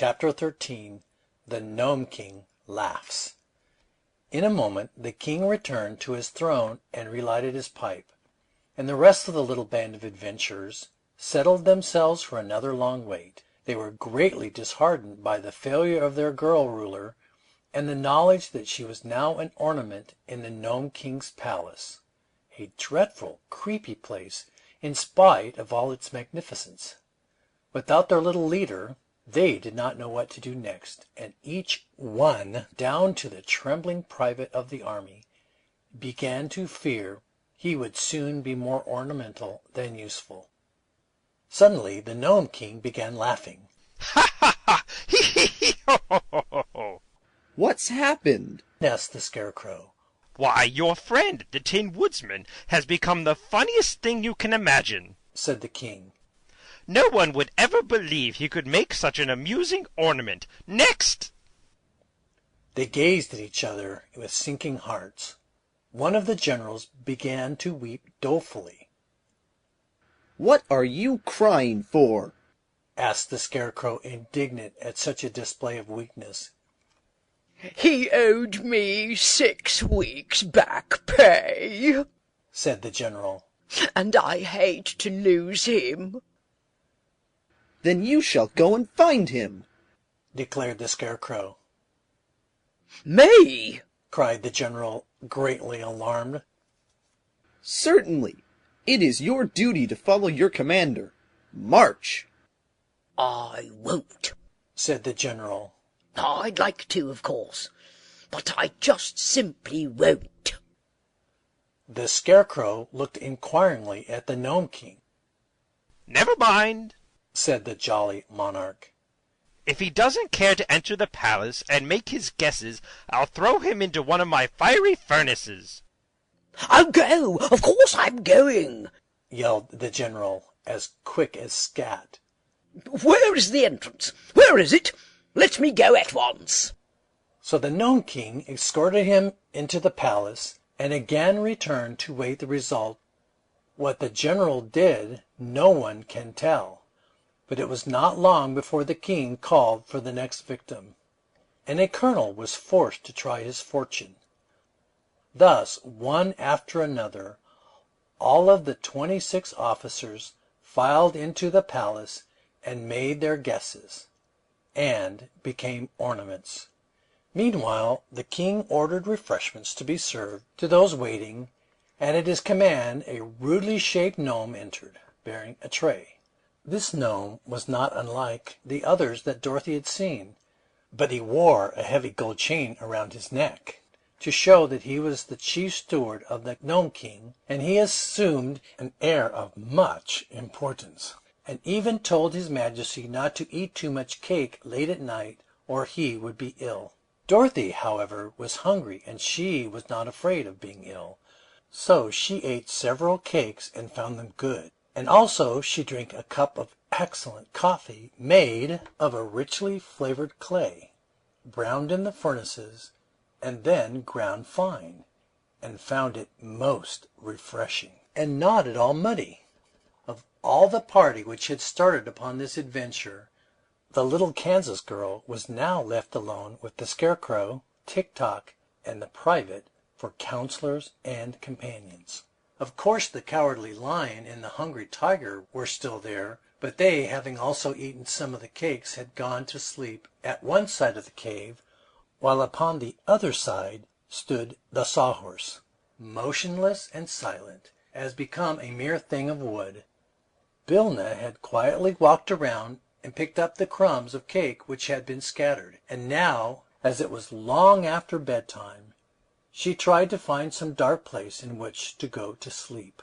Chapter 13 The Gnome King Laughs. In a moment the king returned to his throne and relighted his pipe, and the rest of the little band of adventurers settled themselves for another long wait. They were greatly disheartened by the failure of their girl ruler and the knowledge that she was now an ornament in the Gnome King's palace, a dreadful, creepy place in spite of all its magnificence. Without their little leader, they did not know what to do next, and each one, down to the trembling private of the army, began to fear he would soon be more ornamental than useful. Suddenly the Gnome King began laughing. "Ha ha ha! Hee hee hee ho ho ho ho!" "What's happened?" asked the Scarecrow. "Why, your friend, the Tin Woodsman, has become the funniest thing you can imagine," said the king. "No one would ever believe he could make such an amusing ornament. Next!" They gazed at each other with sinking hearts. One of the generals began to weep dolefully. "What are you crying for?" asked the Scarecrow, indignant at such a display of weakness. "He owed me 6 weeks back pay," said the general, "and I hate to lose him." "Then you shall go and find him," declared the Scarecrow. "Me?" cried the general, greatly alarmed. "Certainly. It is your duty to follow your commander. March!" "I won't," said the general. "I'd like to, of course, but I just simply won't." The Scarecrow looked inquiringly at the Gnome King. "Never mind," said the jolly monarch. "If he doesn't care to enter the palace and make his guesses, I'll throw him into one of my fiery furnaces." "I'll go! Of course I'm going!" yelled the general, as quick as scat. "Where is the entrance? Where is it? Let me go at once." So the Gnome King escorted him into the palace and again returned to wait the result. What the general did, no one can tell, but it was not long before the king called for the next victim, and a colonel was forced to try his fortune. Thus, one after another, all of the 26 officers filed into the palace and made their guesses, and became ornaments. Meanwhile, the king ordered refreshments to be served to those waiting, and at his command a rudely shaped gnome entered, bearing a tray. This gnome was not unlike the others that Dorothy had seen, but he wore a heavy gold chain around his neck, to show that he was the chief steward of the Gnome King, and he assumed an air of much importance, and even told his majesty not to eat too much cake late at night, or he would be ill. Dorothy, however, was hungry, and she was not afraid of being ill, so she ate several cakes and found them good, and also she drank a cup of excellent coffee made of a richly flavored clay, browned in the furnaces, and then ground fine, and found it most refreshing, and not at all muddy. Of all the party which had started upon this adventure, the little Kansas girl was now left alone with the Scarecrow, Tik-Tok, and the private for counselors and companions. Of course the Cowardly Lion and the Hungry Tiger were still there, but they, having also eaten some of the cakes, had gone to sleep at one side of the cave, while upon the other side stood the Sawhorse, motionless and silent, as become a mere thing of wood. Bilna had quietly walked around and picked up the crumbs of cake which had been scattered, and now, as it was long after bedtime, she tried to find some dark place in which to go to sleep.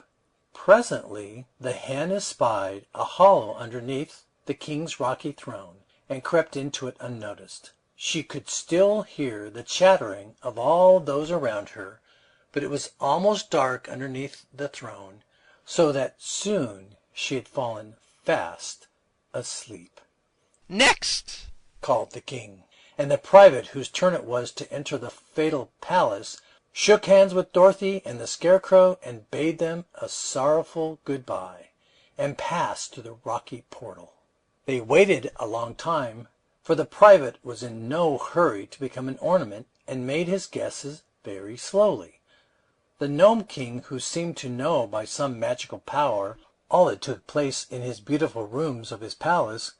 Presently the hen espied a hollow underneath the king's rocky throne, and crept into it unnoticed. She could still hear the chattering of all those around her, but it was almost dark underneath the throne, so that soon she had fallen fast asleep. "Next!" called the king, and the private whose turn it was to enter the fatal palace shook hands with Dorothy and the Scarecrow and bade them a sorrowful good-bye, and passed through the rocky portal. They waited a long time for the private was in no hurry to become an ornament and made his guesses very slowly. The Gnome King, who seemed to know by some magical power all that took place in his beautiful rooms of his palace,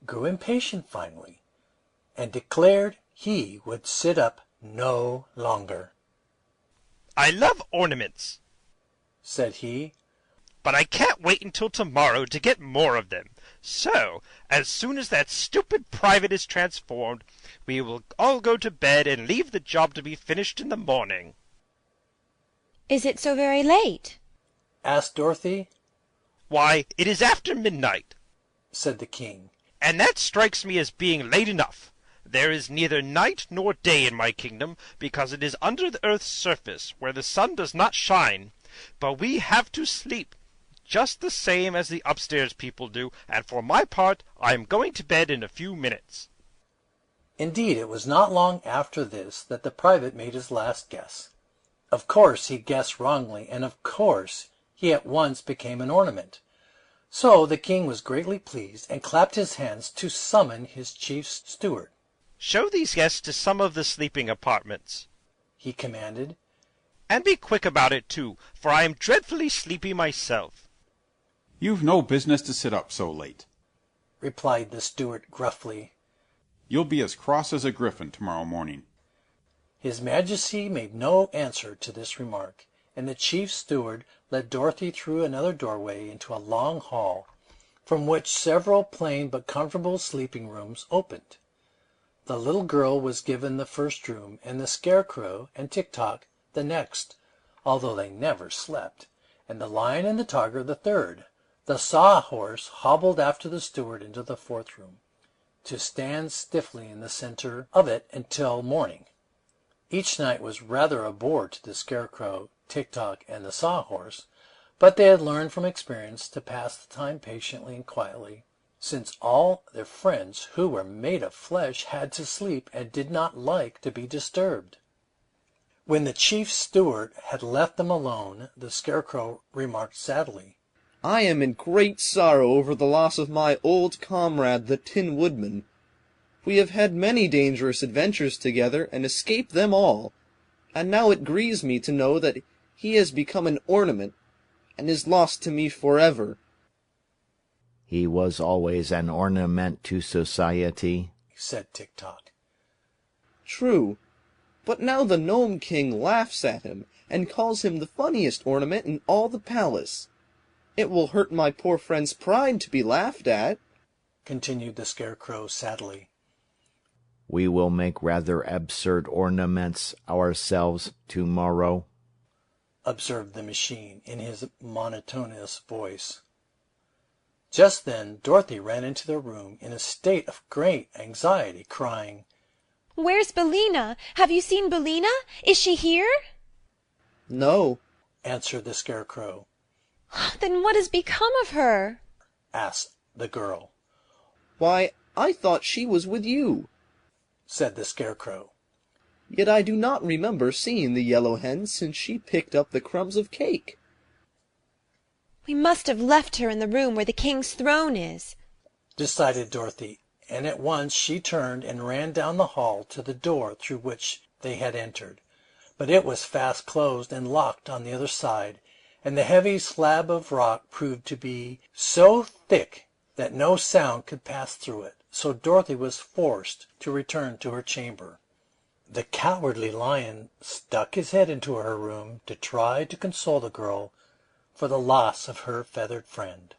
grew impatient finally, and declared he would sit up no longer. "I love ornaments," said he, "but I can't wait until tomorrow to get more of them. So, as soon as that stupid private is transformed, we will all go to bed and leave the job to be finished in the morning." "Is it so very late?" asked Dorothy. "Why, it is after midnight," said the king. "and that strikes me as being late enough. There is neither night nor day in my kingdom, because it is under the earth's surface, where the sun does not shine. But we have to sleep, just the same as the upstairs people do, and for my part I am going to bed in a few minutes." Indeed, it was not long after this that the private made his last guess. Of course he guessed wrongly, and of course he at once became an ornament. So the king was greatly pleased, and clapped his hands to summon his chief steward. "Show these guests to some of the sleeping apartments," he commanded. "and be quick about it, too, for I am dreadfully sleepy myself." "You've no business to sit up so late," replied the steward gruffly. "You'll be as cross as a griffin tomorrow morning." His Majesty made no answer to this remark, and the chief steward led Dorothy through another doorway into a long hall, from which several plain but comfortable sleeping rooms opened. The little girl was given the first room, and the Scarecrow and Tik-Tok the next, although they never slept, and the Lion and the Tiger the third. The Sawhorse hobbled after the steward into the fourth room, to stand stiffly in the center of it until morning. Each night was rather a bore to the Scarecrow, Tik-Tok, and the Sawhorse, but they had learned from experience to pass the time patiently and quietly, since all their friends who were made of flesh had to sleep and did not like to be disturbed. When the chief steward had left them alone, the Scarecrow remarked sadly, "I am in great sorrow over the loss of my old comrade, the Tin Woodman. We have had many dangerous adventures together and escaped them all, and now it grieves me to know that he has become an ornament and is lost to me forever." "He was always an ornament to society," said Tik-Tok. "True, but now the Gnome King laughs at him and calls him the funniest ornament in all the palace. It will hurt my poor friend's pride to be laughed at," continued the Scarecrow sadly. "We will make rather absurd ornaments ourselves tomorrow," observed the machine in his monotonous voice. Just then Dorothy ran into the room in a state of great anxiety, crying, "Where's Billina? Have you seen Billina? Is she here?" "No," answered the Scarecrow. "Then what has become of her?" asked the girl. "Why, I thought she was with you," said the Scarecrow. "Yet I do not remember seeing the yellow hen since she picked up the crumbs of cake." "We must have left her in the room where the king's throne is," decided Dorothy, and at once she turned and ran down the hall to the door through which they had entered. But it was fast closed and locked on the other side, and the heavy slab of rock proved to be so thick that no sound could pass through it, so Dorothy was forced to return to her chamber. The Cowardly Lion stuck his head into her room to try to console the girl for the loss of her feathered friend.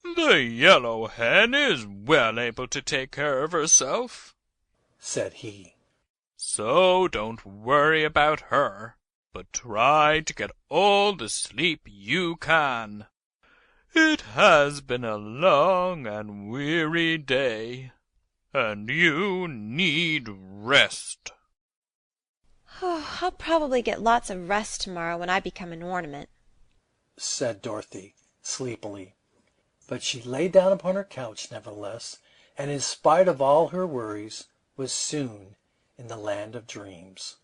"The yellow hen is well able to take care of herself," said he. "So don't worry about her, but try to get all the sleep you can. It has been a long and weary day, and you need rest." "Oh, I'll probably get lots of rest tomorrow when I become an ornament," said Dorothy sleepily. But she lay down upon her couch nevertheless, and in spite of all her worries, was soon in the land of dreams.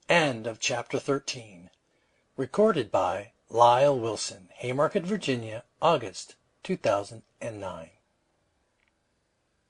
End of chapter 13. Recorded by Lyle Wilson, Haymarket, Virginia, August 2009.